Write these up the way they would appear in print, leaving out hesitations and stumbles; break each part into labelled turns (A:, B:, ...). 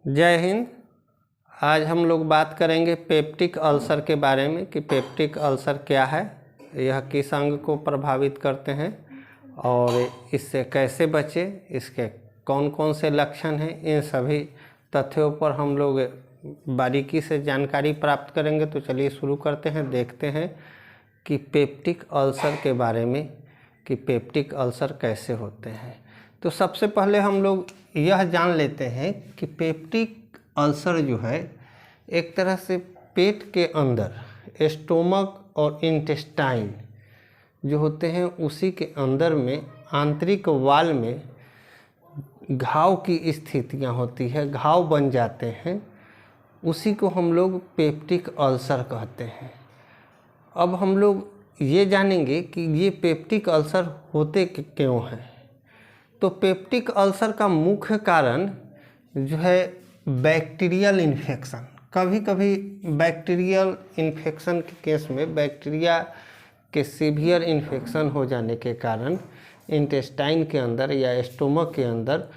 A: जय हिंद। आज हम लोग बात करेंगे पेप्टिक अल्सर के बारे में कि पेप्टिक अल्सर क्या है, यह किस अंग को प्रभावित करते हैं और इससे कैसे बचें, इसके कौन कौन से लक्षण हैं, इन सभी तथ्यों पर हम लोग बारीकी से जानकारी प्राप्त करेंगे। तो चलिए शुरू करते हैं, देखते हैं कि पेप्टिक अल्सर के बारे में कि पेप्टिक अल्सर कैसे होते हैं। तो सबसे पहले हम लोग यह जान लेते हैं कि पेप्टिक अल्सर जो है एक तरह से पेट के अंदर स्टोमक और इंटेस्टाइन जो होते हैं उसी के अंदर में आंतरिक वाल में घाव की स्थितियां होती है, घाव बन जाते हैं, उसी को हम लोग पेप्टिक अल्सर कहते हैं। अब हम लोग ये जानेंगे कि ये पेप्टिक अल्सर होते क्यों हैं। तो पेप्टिक अल्सर का मुख्य कारण जो है बैक्टीरियल इन्फेक्शन। कभी कभी बैक्टीरियल इन्फेक्शन के केस में बैक्टीरिया के सीवियर इन्फेक्शन हो जाने के कारण इंटेस्टाइन के अंदर या स्टोमक के अंदर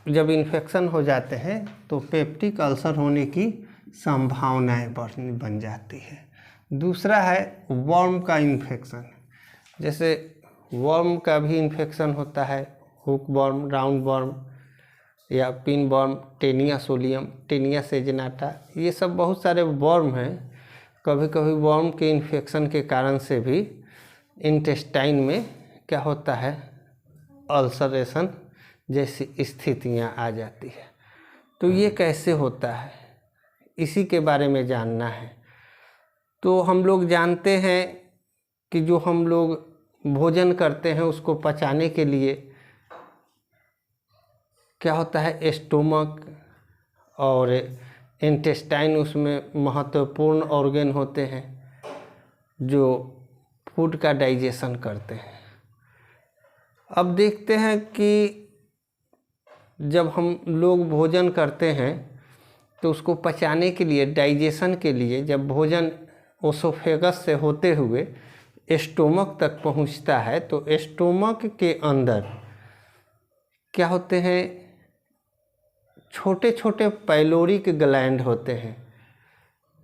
A: जब इन्फेक्शन हो जाते हैं तो पेप्टिक अल्सर होने की संभावनाएं बन जाती है। दूसरा है वर्म का इन्फेक्शन। जैसे वर्म का भी इन्फेक्शन होता है, हुक वर्म, राउंड वर्म या pin worm, taenia solium, taenia saginata, ये सब बहुत सारे वर्म हैं। कभी कभी वर्म के इन्फेक्शन के कारण से भी इंटेस्टाइन में क्या होता है, अल्सरेशन जैसी स्थितियां आ जाती है। तो ये कैसे होता है, इसी के बारे में जानना है। तो हम लोग जानते हैं कि जो हम लोग भोजन करते हैं उसको पचाने के लिए क्या होता है, स्टोमक और इंटेस्टाइन उसमें महत्वपूर्ण ऑर्गन होते हैं जो फूड का डाइजेशन करते हैं। अब देखते हैं कि जब हम लोग भोजन करते हैं तो उसको पचाने के लिए, डाइजेशन के लिए, जब भोजन ओसोफेगस से होते हुए स्टोमक तक पहुंचता है तो स्टोमक के अंदर क्या होते हैं, छोटे छोटे पाइलोरिक ग्लैंड होते हैं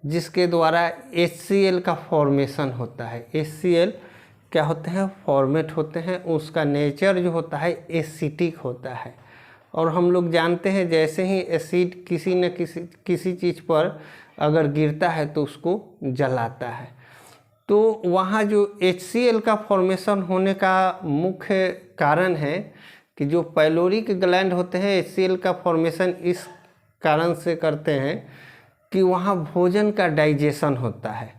A: जिसके द्वारा HCl का फॉर्मेशन होता है। HCl क्या होते हैं, फॉर्मेट होते हैं। उसका नेचर जो होता है एसिटिक होता है और हम लोग जानते हैं जैसे ही एसिड किसी न किसी चीज़ पर अगर गिरता है तो उसको जलाता है। तो वहाँ जो HCl का फॉर्मेशन होने का मुख्य कारण है कि जो पाइलोरिक ग्लैंड होते हैं HCl का फॉर्मेशन इस कारण से करते हैं कि वहाँ भोजन का डाइजेशन होता है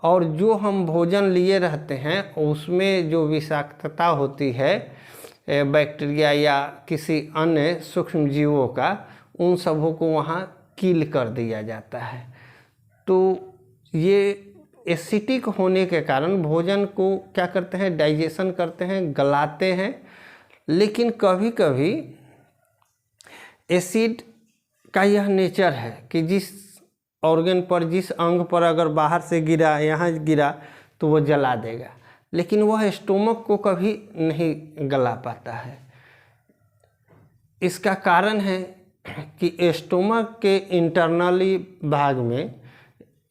A: और जो हम भोजन लिए रहते हैं उसमें जो विषाक्तता होती है बैक्टीरिया या किसी अन्य सूक्ष्म जीवों का, उन सबों को वहाँ किल कर दिया जाता है। तो ये एसिटिक होने के कारण भोजन को क्या करते हैं, डाइजेशन करते हैं, गलाते हैं। लेकिन कभी कभी एसिड का यह नेचर है कि जिस ऑर्गन पर, जिस अंग पर अगर बाहर से गिरा, यहाँ गिरा तो वो जला देगा, लेकिन वह स्टोमक को कभी नहीं गला पाता है। इसका कारण है कि स्टोमक के इंटरनली भाग में,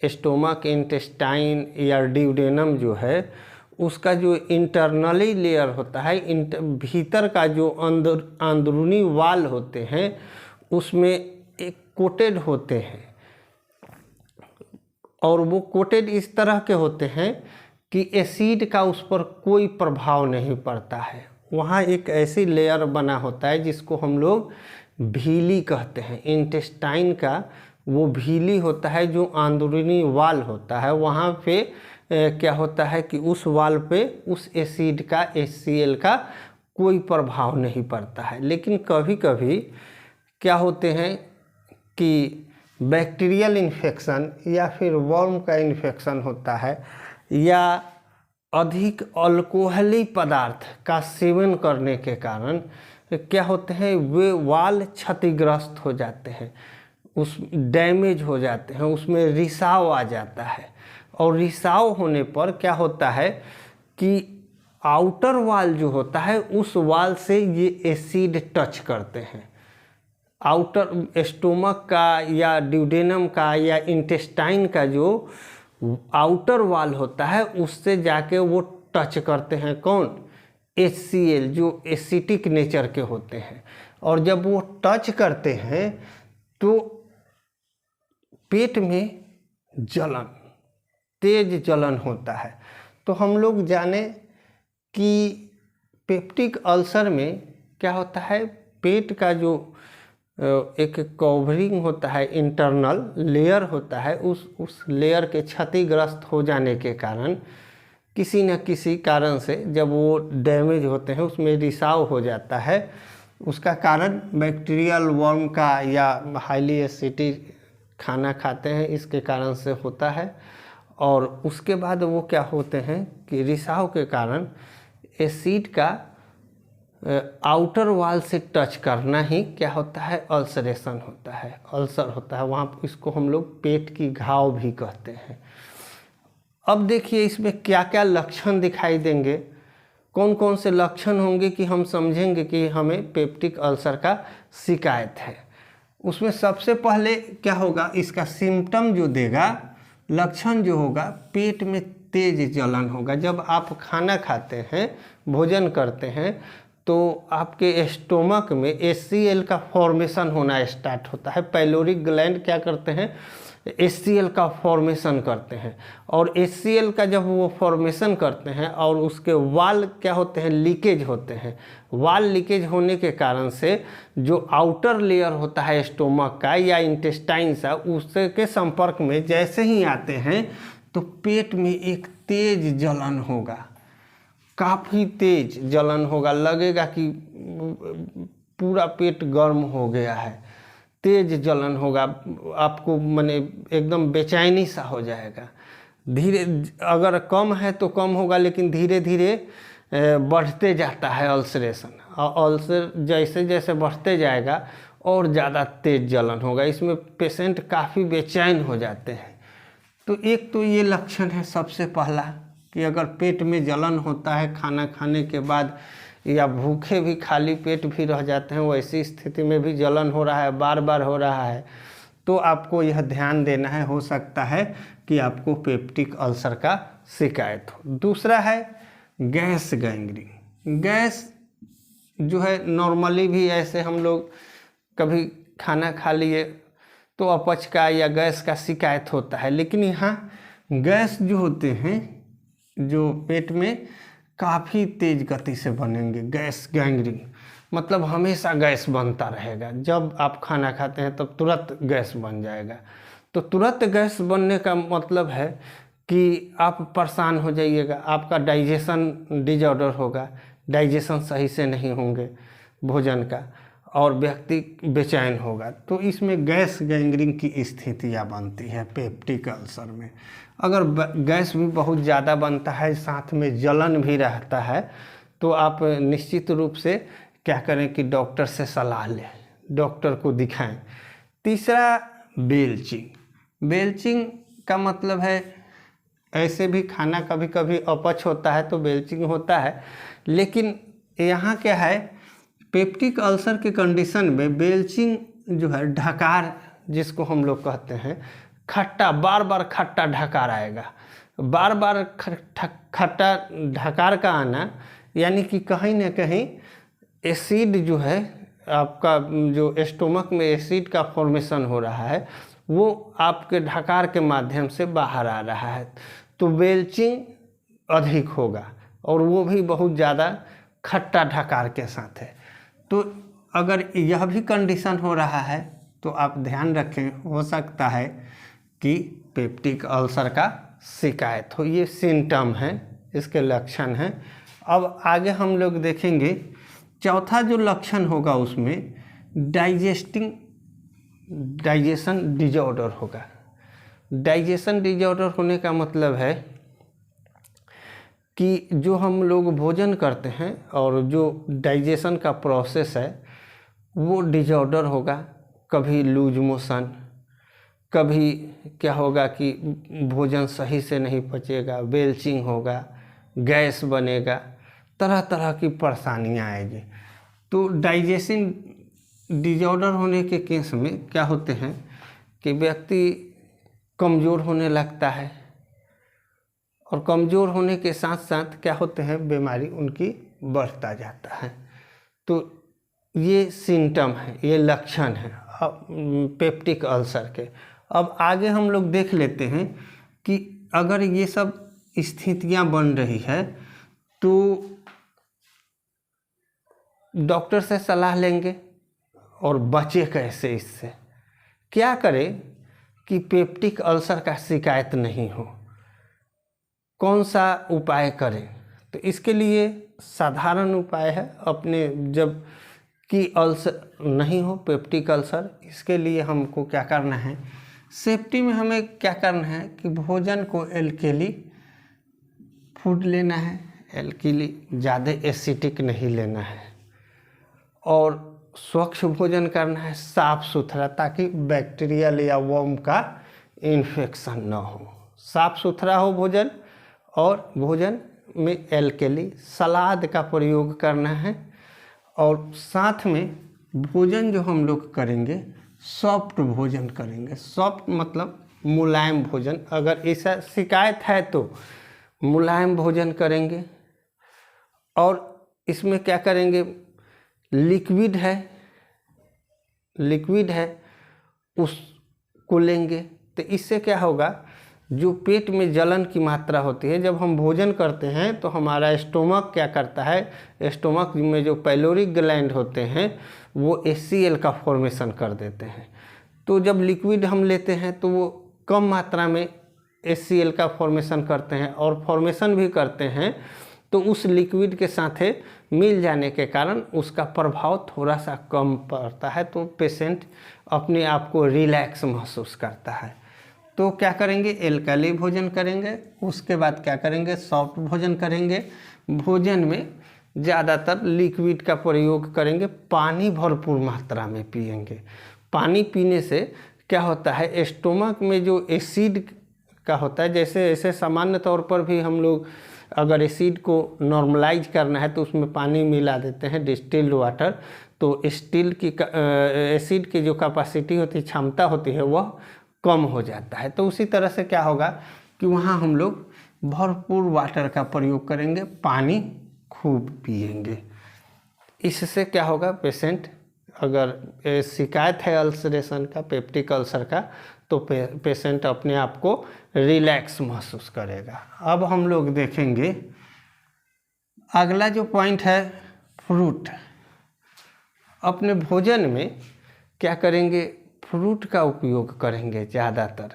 A: स्टोमक, इंटेस्टाइन या ड्यूडेनम जो है, उसका जो इंटरनली लेयर होता है, भीतर का जो अंदरूनी वाल होते हैं उसमें एक कोटेड होते हैं और वो कोटेड इस तरह के होते हैं कि एसिड का उस पर कोई प्रभाव नहीं पड़ता है। वहाँ एक ऐसी लेयर बना होता है जिसको हम लोग भीली कहते हैं। इंटेस्टाइन का वो भीली होता है, जो अंदरूनी वाल होता है, वहाँ पे क्या होता है कि उस वाल पे उस एसिड का, HCl का कोई प्रभाव नहीं पड़ता है। लेकिन कभी कभी क्या होते हैं कि बैक्टीरियल इन्फेक्शन या फिर वर्म का इन्फेक्शन होता है या अधिक अल्कोहली पदार्थ का सेवन करने के कारण क्या होते हैं, वे वाल क्षतिग्रस्त हो जाते हैं, उस डैमेज हो जाते हैं, उसमें रिसाव आ जाता है। और रिसाव होने पर क्या होता है कि आउटर वाल जो होता है उस वाल से ये एसिड टच करते हैं, आउटर स्टोमक का या ड्यूडेनम का या इंटेस्टाइन का जो आउटर वॉल होता है उससे जाके वो टच करते हैं। कौन? HCl, जो एसिटिक नेचर के होते हैं। और जब वो टच करते हैं तो पेट में जलन, तेज जलन होता है। तो हम लोग जाने कि पेप्टिक अल्सर में क्या होता है, पेट का जो एक कवरिंग होता है, इंटरनल लेयर होता है, उस लेयर के क्षतिग्रस्त हो जाने के कारण किसी न किसी कारण से जब वो डैमेज होते हैं उसमें रिसाव हो जाता है। उसका कारण बैक्टीरियल वर्म का या हाईली एसिडिक खाना खाते हैं, इसके कारण से होता है। और उसके बाद वो क्या होते हैं कि रिसाव के कारण एसिड का आउटर वॉल से टच करना ही क्या होता है, अल्सरेशन होता है, अल्सर होता है। वहाँ इसको हम लोग पेट की घाव भी कहते हैं। अब देखिए इसमें क्या क्या लक्षण दिखाई देंगे, कौन कौन से लक्षण होंगे कि हम समझेंगे कि हमें पेप्टिक अल्सर का शिकायत है। उसमें सबसे पहले क्या होगा, इसका सिम्टम जो देगा, लक्षण जो होगा, पेट में तेज जलन होगा। जब आप खाना खाते हैं, भोजन करते हैं, तो आपके स्टोमक में HCl का फॉर्मेशन होना स्टार्ट होता है। पाइलोरिक ग्लैंड क्या करते हैं, HCl का फॉर्मेशन करते हैं। और HCl का जब वो फॉर्मेशन करते हैं और उसके वाल क्या होते हैं, लीकेज होते हैं। वाल लीकेज होने के कारण से जो आउटर लेयर होता है स्टोमक का या इंटेस्टाइन सा, उससे के संपर्क में जैसे ही आते हैं तो पेट में एक तेज जलन होगा, काफ़ी तेज जलन होगा। लगेगा कि पूरा पेट गर्म हो गया है, तेज जलन होगा, आपको माने एकदम बेचैनी सा हो जाएगा। धीरे अगर कम है तो कम होगा, लेकिन धीरे धीरे बढ़ते जाता है अल्सरेशन। और अल्सर जैसे जैसे बढ़ते जाएगा और ज़्यादा तेज जलन होगा। इसमें पेशेंट काफ़ी बेचैन हो जाते हैं। तो एक तो ये लक्षण है सबसे पहला कि अगर पेट में जलन होता है खाना खाने के बाद, या भूखे भी खाली पेट भी रह जाते हैं, वैसी स्थिति में भी जलन हो रहा है, बार बार हो रहा है, तो आपको यह ध्यान देना है, हो सकता है कि आपको पेप्टिक अल्सर का शिकायत हो। दूसरा है गैस गैंग्रीन। गैस जो है नॉर्मली भी ऐसे हम लोग कभी खाना खा लिए तो अपच का या गैस का शिकायत होता है, लेकिन यहाँ गैस जो होते हैं जो पेट में काफ़ी तेज गति से बनेंगे। गैस गैंग्रीन मतलब हमेशा गैस बनता रहेगा। जब आप खाना खाते हैं तब तुरंत गैस बन जाएगा। तो तुरंत गैस बनने का मतलब है कि आप परेशान हो जाइएगा, आपका डाइजेशन डिसऑर्डर होगा, डाइजेशन सही से नहीं होंगे भोजन का, और व्यक्ति बेचैन होगा। तो इसमें गैस गैंग्रीन की स्थितियाँ बनती है पेप्टिक अल्सर में। अगर गैस भी बहुत ज़्यादा बनता है, साथ में जलन भी रहता है, तो आप निश्चित रूप से क्या करें कि डॉक्टर से सलाह लें, डॉक्टर को दिखाएं। तीसरा बेल्चिंग। बेल्चिंग का मतलब है ऐसे भी खाना कभी कभी अपच होता है तो बेल्चिंग होता है, लेकिन यहाँ क्या है, पेप्टिक अल्सर के कंडीशन में बेल्चिंग जो है ढकार, जिसको हम लोग कहते हैं खट्टा, बार बार खट्टा ढकार आएगा। बार बार खट्टा ढकार का आना यानी कि कहीं ना कहीं एसिड जो है, आपका जो स्टोमक में एसिड का फॉर्मेशन हो रहा है वो आपके ढकार के माध्यम से बाहर आ रहा है, तो बेल्चिंग अधिक होगा और वो भी बहुत ज़्यादा खट्टा ढकार के साथ है। तो अगर यह भी कंडीशन हो रहा है तो आप ध्यान रखें, हो सकता है कि पेप्टिक अल्सर का शिकायत हो। ये सिम्टम हैं, इसके लक्षण हैं। अब आगे हम लोग देखेंगे चौथा जो लक्षण होगा उसमें डाइजेशन डिसऑर्डर होगा। डाइजेशन डिसऑर्डर होने का मतलब है कि जो हम लोग भोजन करते हैं और जो डाइजेशन का प्रोसेस है वो डिसऑर्डर होगा। कभी लूज मोशन, कभी क्या होगा कि भोजन सही से नहीं पचेगा, बेल्चिंग होगा, गैस बनेगा, तरह तरह की परेशानियां आएगी। तो डाइजेशन डिजॉर्डर होने के केस में क्या होते हैं कि व्यक्ति कमज़ोर होने लगता है, और कमज़ोर होने के साथ साथ क्या होते हैं, बीमारी उनकी बढ़ता जाता है। तो ये सिम्टम है, ये लक्षण है पेप्टिक अल्सर के। अब आगे हम लोग देख लेते हैं कि अगर ये सब स्थितियां बन रही है तो डॉक्टर से सलाह लेंगे और बचे कैसे, इससे क्या करें कि पेप्टिक अल्सर का शिकायत नहीं हो, कौन सा उपाय करें। तो इसके लिए साधारण उपाय है, अपने जब कि अल्सर नहीं हो, पेप्टिक अल्सर, इसके लिए हमको क्या करना है, सेफ्टी में हमें क्या करना है कि भोजन को एल्कली फूड लेना है, एल्कली ज़्यादा एसिडिक नहीं लेना है, और स्वच्छ भोजन करना है, साफ सुथरा, ताकि बैक्टीरियल या वर्म का इन्फेक्शन ना हो। साफ सुथरा हो भोजन, और भोजन में एल्कली, सलाद का प्रयोग करना है, और साथ में भोजन जो हम लोग करेंगे सॉफ्ट भोजन करेंगे। सॉफ्ट मतलब मुलायम भोजन, अगर ऐसा शिकायत है तो मुलायम भोजन करेंगे। और इसमें क्या करेंगे, लिक्विड है उसको लेंगे। तो इससे क्या होगा, जो पेट में जलन की मात्रा होती है, जब हम भोजन करते हैं तो हमारा स्टोमक क्या करता है, स्टोमक में जो पाइलोरिक ग्लैंड होते हैं वो HCl का फॉर्मेशन कर देते हैं। तो जब लिक्विड हम लेते हैं तो वो कम मात्रा में HCl का फॉर्मेशन करते हैं, और फॉर्मेशन भी करते हैं तो उस लिक्विड के साथ मिल जाने के कारण उसका प्रभाव थोड़ा सा कम पड़ता है, तो पेशेंट अपने आप को रिलैक्स महसूस करता है। तो क्या करेंगे, एल्कली भोजन करेंगे, उसके बाद क्या करेंगे, सॉफ्ट भोजन करेंगे। भोजन में ज़्यादातर लिक्विड का प्रयोग करेंगे, पानी भरपूर मात्रा में पिएंगे। पानी पीने से क्या होता है, स्टोमक में जो एसिड का होता है, जैसे ऐसे सामान्य तौर पर भी हम लोग अगर एसिड को नॉर्मलाइज करना है तो उसमें पानी मिला देते हैं, डिस्टिल्ड वाटर, तो स्टील की एसिड की जो कैपेसिटी होती है, क्षमता होती है, वह कम हो जाता है। तो उसी तरह से क्या होगा कि वहाँ हम लोग भरपूर वाटर का प्रयोग करेंगे, पानी खूब पिएंगे। इससे क्या होगा, पेशेंट अगर शिकायत है अल्सरेशन का, पेप्टिक अल्सर का, तो पेशेंट अपने आप को रिलैक्स महसूस करेगा। अब हम लोग देखेंगे अगला जो पॉइंट है, फ्रूट। अपने भोजन में क्या करेंगे, फ्रूट का उपयोग करेंगे ज़्यादातर,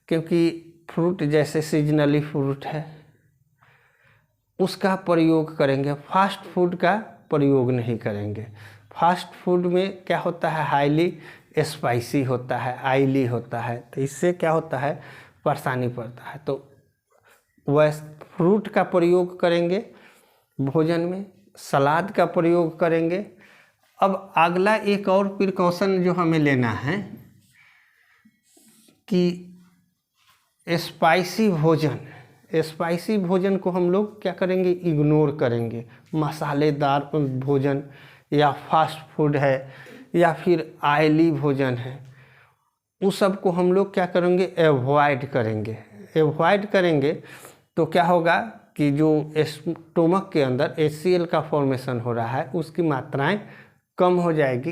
A: क्योंकि फ्रूट जैसे सीजनली फ्रूट है उसका प्रयोग करेंगे, फास्ट फूड का प्रयोग नहीं करेंगे। फास्ट फूड में क्या होता है, हाईली स्पाइसी होता है, ऑयली होता है, तो इससे क्या होता है, परेशानी पड़ता है। तो वह फ्रूट का प्रयोग करेंगे भोजन में, सलाद का प्रयोग करेंगे। अब अगला एक और प्रिकॉशन जो हमें लेना है कि स्पाइसी भोजन को हम लोग क्या करेंगे, इग्नोर करेंगे। मसालेदार भोजन या फास्ट फूड है या फिर ऑयली भोजन है, उस सब को हम लोग क्या करेंगे, अवॉइड करेंगे। तो क्या होगा कि जो स्टोमक के अंदर HCl का फॉर्मेशन हो रहा है उसकी मात्राएं कम हो जाएगी,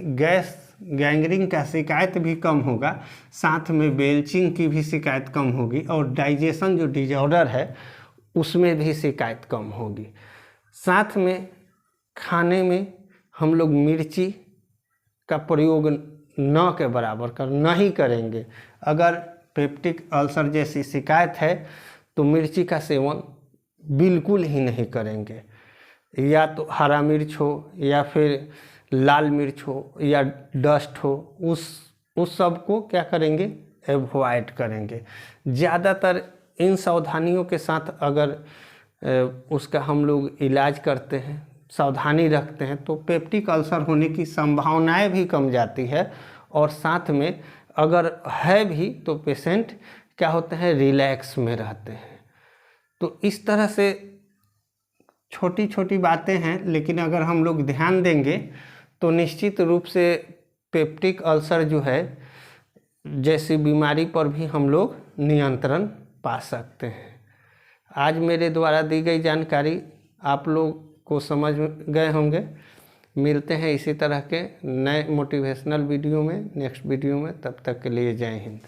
A: गैंग्रीन का शिकायत भी कम होगा, साथ में बेल्चिंग की भी शिकायत कम होगी, और डाइजेशन जो डिजॉर्डर है उसमें भी शिकायत कम होगी। साथ में खाने में हम लोग मिर्ची का प्रयोग न के बराबर नहीं करेंगे। अगर पेप्टिक अल्सर जैसी शिकायत है तो मिर्ची का सेवन बिल्कुल ही नहीं करेंगे, या तो हरा मिर्च हो या फिर लाल मिर्च हो या डस्ट हो, उस सब को क्या करेंगे, अवॉइड करेंगे। ज़्यादातर इन सावधानियों के साथ अगर उसका हम लोग इलाज करते हैं, सावधानी रखते हैं, तो पेप्टिक अल्सर होने की संभावनाएं भी कम जाती है, और साथ में अगर है भी तो पेशेंट क्या होते हैं, रिलैक्स में रहते हैं। तो इस तरह से छोटी छोटी बातें हैं, लेकिन अगर हम लोग ध्यान देंगे तो निश्चित रूप से पेप्टिक अल्सर जो है जैसी बीमारी पर भी हम लोग नियंत्रण पा सकते हैं। आज मेरे द्वारा दी गई जानकारी आप लोग को समझ गए होंगे। मिलते हैं इसी तरह के नए मोटिवेशनल वीडियो में नेक्स्ट वीडियो में। तब तक के लिए जय हिंद।